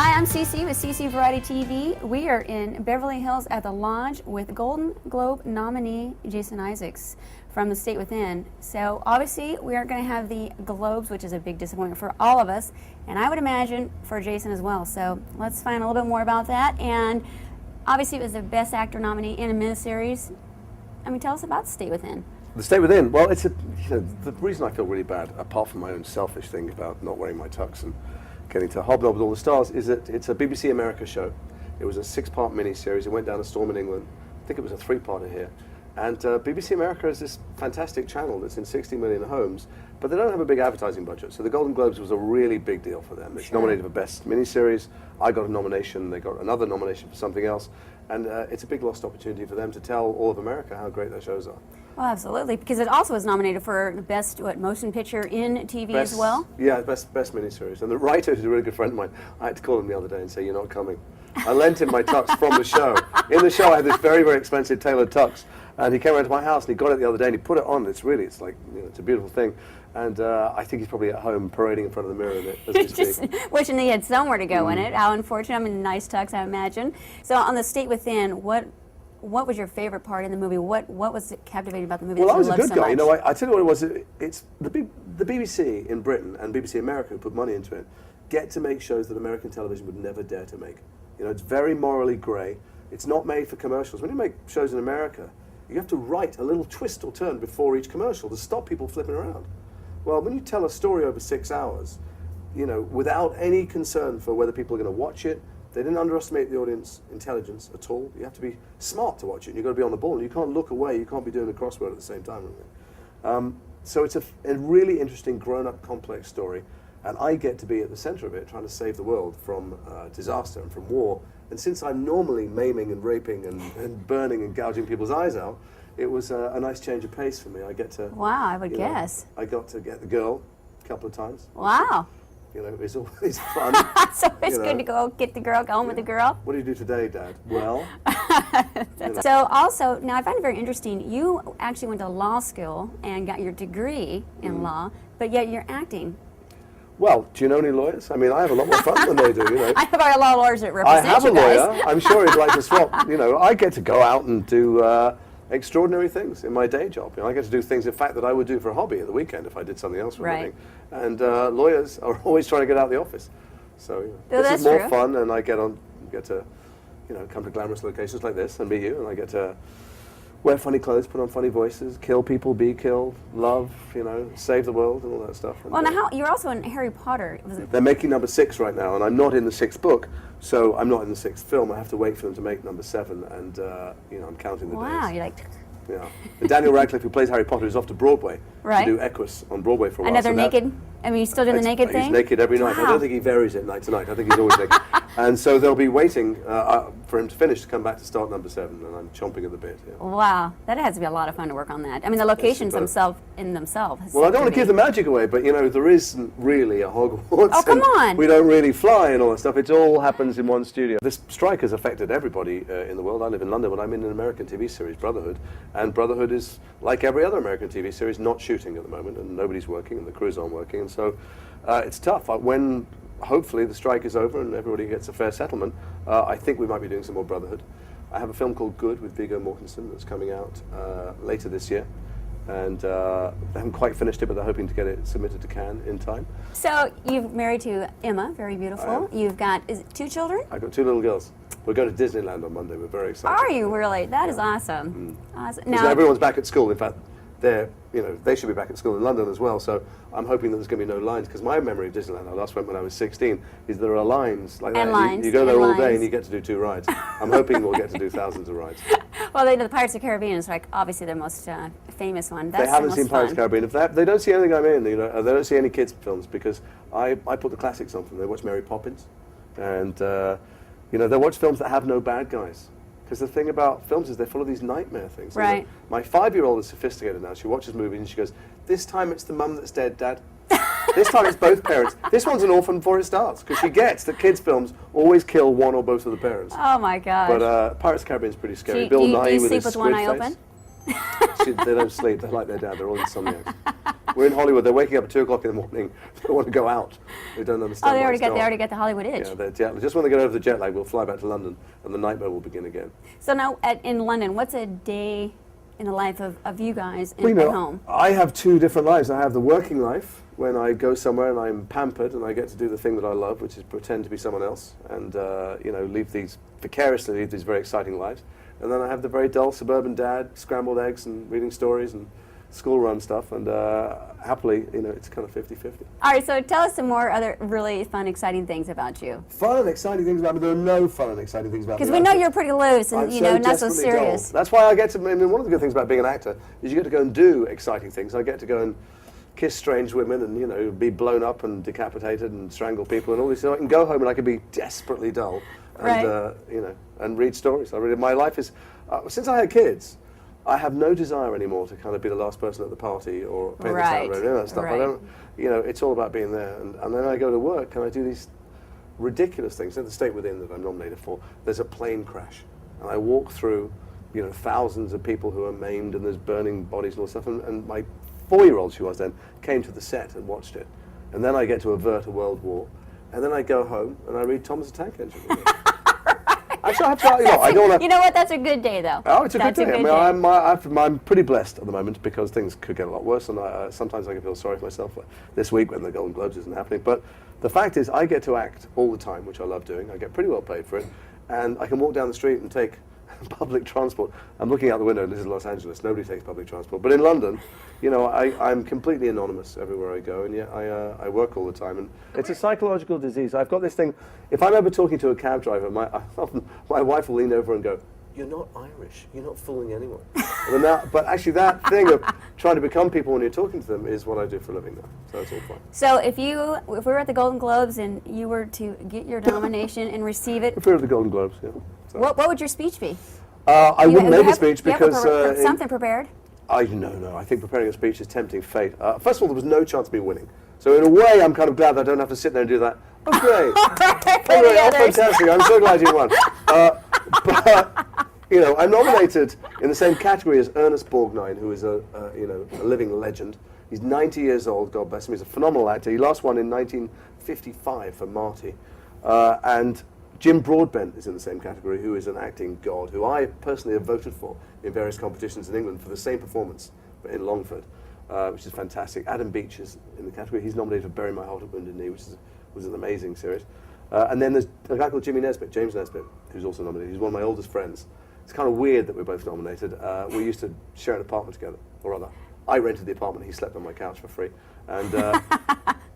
Hi, I'm Cece with CC Variety TV. We are in Beverly Hills at the Lodge with Golden Globe nominee Jason Isaacs from The State Within. So obviously we aren't going to have the Globes, which is a big disappointment for all of us, and I would imagine for Jason as well. So let's find a little bit more about that. And obviously it was the Best Actor nominee in a miniseries. I mean, tell us about The State Within. The State Within, well, it's the reason I feel really bad, apart from my own selfish thing about not wearing my tux and getting to hobnob with all the stars, is that it's a BBC America show. It was a 6-part miniseries. It went down a storm in England. I think it was a 3-parter here. And BBC America is this fantastic channel that's in 60 million homes, but they don't have a big advertising budget. So the Golden Globes was a really big deal for them. It's nominated for Best Miniseries. I got a nomination. They got another nomination for something else. And it's a big lost opportunity for them to tell all of America how great their shows are. Well, absolutely, because it also was nominated for the Best Motion Picture in TV as well? Yeah, best miniseries. And the writer, who's a really good friend of mine, I had to call him the other day and say, you're not coming. I lent him my tux from the show. In the show, I had this very, very expensive tailored tux. And he came around to my house and he got it the other day and he put it on. It's like, you know, it's a beautiful thing. And I think he's probably at home parading in front of the mirror in it as we speak. Just wishing he had somewhere to go in it. How unfortunate. I'm in a nice tux, I imagine. So on The State Within, what was your favorite part in the movie? What was captivating about the movie? Well, I was a good guy. You know, I tell you what it was. It's the BBC in Britain and BBC America, who put money into it, get to make shows that American television would never dare to make. You know, it's very morally grey. It's not made for commercials. When you make shows in America, you have to write a little twist or turn before each commercial to stop people flipping around. Well, when you tell a story over 6 hours, you know, without any concern for whether people are going to watch it, they didn't underestimate the audience intelligence at all. You have to be smart to watch it. You've got to be on the ball. And you can't look away. You can't be doing a crossword at the same time. So it's a really interesting, grown-up, complex story. And I get to be at the center of it, trying to save the world from disaster and from war. And since I'm normally maiming and raping and burning and gouging people's eyes out, it was a nice change of pace for me. I get to... Wow, I would guess. I got to get the girl a couple of times. Wow. You know, it's always fun. So it's good to go get the girl, go home with the girl. What do you do today, Dad? Well. So also, now I find it very interesting, you actually went to law school and got your degree in law, but yet you're acting. Well, do you know any lawyers? I mean, I have a lot more fun than they do, you know. I have a lot of lawyers that represent I have you a guys. lawyer. I'm sure he'd like to swap. You know, I get to go out and do extraordinary things in my day job. You know, I get to do things, in fact, that I would do for a hobby at the weekend if I did something else for a living. And lawyers are always trying to get out of the office. So you know, this is more fun, and I get to, you know, come to glamorous locations like this and meet you, and I get to wear funny clothes, put on funny voices, kill people, be killed, love, you know, save the world, and all that stuff. And, well, now you're also in Harry Potter. They're making number 6 right now, and I'm not in the 6th book, so I'm not in the 6th film. I have to wait for them to make number 7, and you know, I'm counting the days. Wow, you're like. Yeah. And Daniel Radcliffe, who plays Harry Potter, is off to Broadway to do Equus on Broadway for a while. Another naked? I mean, he's still doing the naked thing? He's naked every night. Wow. I don't think he varies it night to night. I think he's always naked. And so they'll be waiting for him to finish to come back to start number 7, and I'm chomping at the bit. Yeah. Wow, that has to be a lot of fun to work on that. I mean, the locations themselves. Well, I don't want to give the magic away, but you know, there isn't really a Hogwarts. Oh, come on! We don't really fly and all that stuff. It all happens in one studio. This strike has affected everybody in the world. I live in London, but I'm in an American TV series, Brotherhood, and Brotherhood is, like every other American TV series, not shooting at the moment, and nobody's working, and the crews aren't working, and so it's tough. When hopefully the strike is over and everybody gets a fair settlement, I think we might be doing some more Brotherhood. I have a film called Good with Viggo Mortensen that's coming out later this year, and I haven't quite finished it, but they're hoping to get it submitted to Cannes in time. So you've married to Emma, very beautiful. You've got, is it 2 children? I've got 2 little girls. We're going to Disneyland on Monday. We're very excited. Are you really? That is awesome. Awesome. Now everyone's back at school. In fact, they should be back at school in London as well. So I'm hoping that there's going to be no lines, because my memory of Disneyland, I last went when I was 16, is there are lines like that. You go there all day and you get to do 2 rides. I'm hoping we'll get to do thousands of rides. Well, the Pirates of the Caribbean is like obviously the most famous one. That's they haven't seen Pirates of the Caribbean. If they don't see anything I'm in, you know, they don't see any kids films, because I put the classics on for them. They watch Mary Poppins, and you know, they watch films that have no bad guys. Because the thing about films is they're full of these nightmare things. Right. My 5-year-old is sophisticated now. She watches movies and she goes, "This time it's the mum that's dead, Dad. This time it's both parents. This one's an orphan before it starts." Because she gets that kids' films always kill one or both of the parents. Oh my gosh. But Pirates of the Caribbean is pretty scary. Do you sleep with one eye open? They don't sleep. They're like their dad. They're all insomniacs. We're in Hollywood. They're waking up at 2 o'clock in the morning. They want to go out. They don't understand. Oh, they already got the Hollywood itch. Yeah, they're jet. Just when they get over the jet lag, we'll fly back to London, and the nightmare will begin again. So now in London, what's a day in the life of you guys at home? I have two different lives. I have the working life, when I go somewhere and I'm pampered and I get to do the thing that I love, which is pretend to be someone else and vicariously lead these very exciting lives. And then I have the very dull suburban dad, scrambled eggs and reading stories and school run stuff, and happily, it's kind of 50-50. All right, so tell us some more other really fun, exciting things about you. Fun and exciting things about me? There are no fun and exciting things about me. Because we know you're pretty loose and, not so serious. Dull. That's why I get to, one of the good things about being an actor is you get to go and do exciting things. I get to go and kiss strange women and, be blown up and decapitated and strangle people and all this. So I can go home and I can be desperately dull and, right. And read stories. My life is, since I had kids, I have no desire anymore to kind of be the last person at the party or pay the salary and that stuff. Right. I don't, it's all about being there. And then I go to work and I do these ridiculous things. In the state within that I'm nominated for, there's a plane crash. And I walk through, thousands of people who are maimed and there's burning bodies and all stuff. And my 4-year-old, she was then, came to the set and watched it. And then I get to avert a world war. And then I go home and I read Thomas the Tank Engine. Actually, I have to, I don't want to... You know what? That's a good day, though. Oh, it's a good day. I'm pretty blessed at the moment because things could get a lot worse, and sometimes I can feel sorry for myself this week when the Golden Globes isn't happening. But the fact is, I get to act all the time, which I love doing. I get pretty well paid for it, and I can walk down the street and take public transport. I'm looking out the window, and this is Los Angeles. Nobody takes public transport. But in London, I'm completely anonymous everywhere I go, and yet I work all the time. And it's a psychological disease. I've got this thing. If I'm ever talking to a cab driver, my wife will lean over and go, "You're not Irish. You're not fooling anyone." But actually, that thing of trying to become people when you're talking to them is what I do for a living now. So it's all fine. So if we were at the Golden Globes and you were to get your nomination and receive it, if we were at the Golden Globes, yeah. So. What would your speech be? I wouldn't make a speech because something prepared. No. I think preparing a speech is tempting fate. First of all, there was no chance of me winning. So in a way, I'm kind of glad that I don't have to sit there and do that. Oh, great. Oh, fantastic. I'm so glad you won. But, I'm nominated in the same category as Ernest Borgnine, who is a living legend. He's 90 years old, God bless him. He's a phenomenal actor. He last won in 1955 for Marty. And Jim Broadbent is in the same category, who is an acting god, who I personally have voted for in various competitions in England for the same performance in Longford, which is fantastic. Adam Beach is in the category. He's nominated for Bury My Heart at Wounded Knee, which was an amazing series. And then there's a guy called James Nesbitt, who's also nominated. He's one of my oldest friends. It's kind of weird that we're both nominated. We used to share an apartment together, or rather, I rented the apartment, he slept on my couch for free. And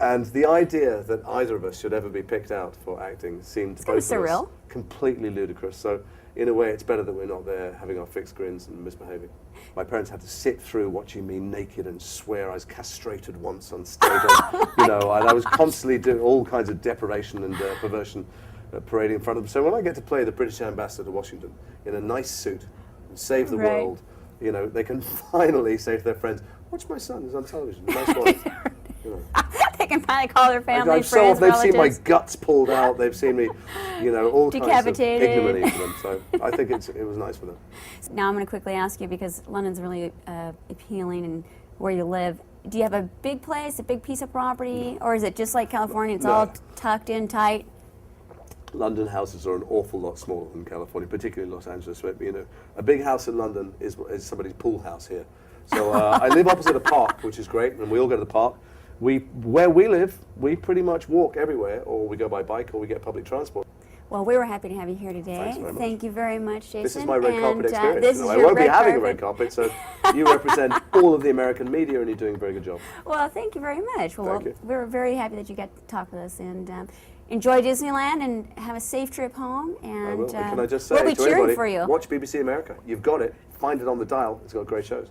and the idea that either of us should ever be picked out for acting seemed to both of us completely ludicrous. So in a way, it's better that we're not there having our fixed grins and misbehaving. My parents had to sit through watching me naked and swear I was castrated once on stage. I was constantly doing all kinds of deprivation and perversion parading in front of them. So when I get to play the British ambassador to Washington in a nice suit and save the world, they can finally say to their friends, "Watch my son, he's on television, nice boy." They can finally call their family, friends, relatives. They've seen my guts pulled out. They've seen me, all kinds of ignominy for them. So I think it was nice for them. Now I'm going to quickly ask you, because London's really appealing and where you live. Do you have a big place, a big piece of property, or is it just like California? It's all tucked in tight. London houses are an awful lot smaller than California, particularly Los Angeles. A big house in London is somebody's pool house here. So I live opposite a park, which is great, and we all go to the park. Where we live, we pretty much walk everywhere, or we go by bike, or we get public transport. Well, we were happy to have you here today. Thanks very much. Thank you very much, Jason. This is my red carpet experience. This is I won't be having a red carpet, so you represent all of the American media, and you're doing a very good job. Well, thank you very much. Thank you. We're very happy that you got to talk with us, and enjoy Disneyland, and have a safe trip home. And I will. Can I just say we'll be to cheering everybody, for you. watch BBC America. You've got it. Find it on the dial. It's got great shows.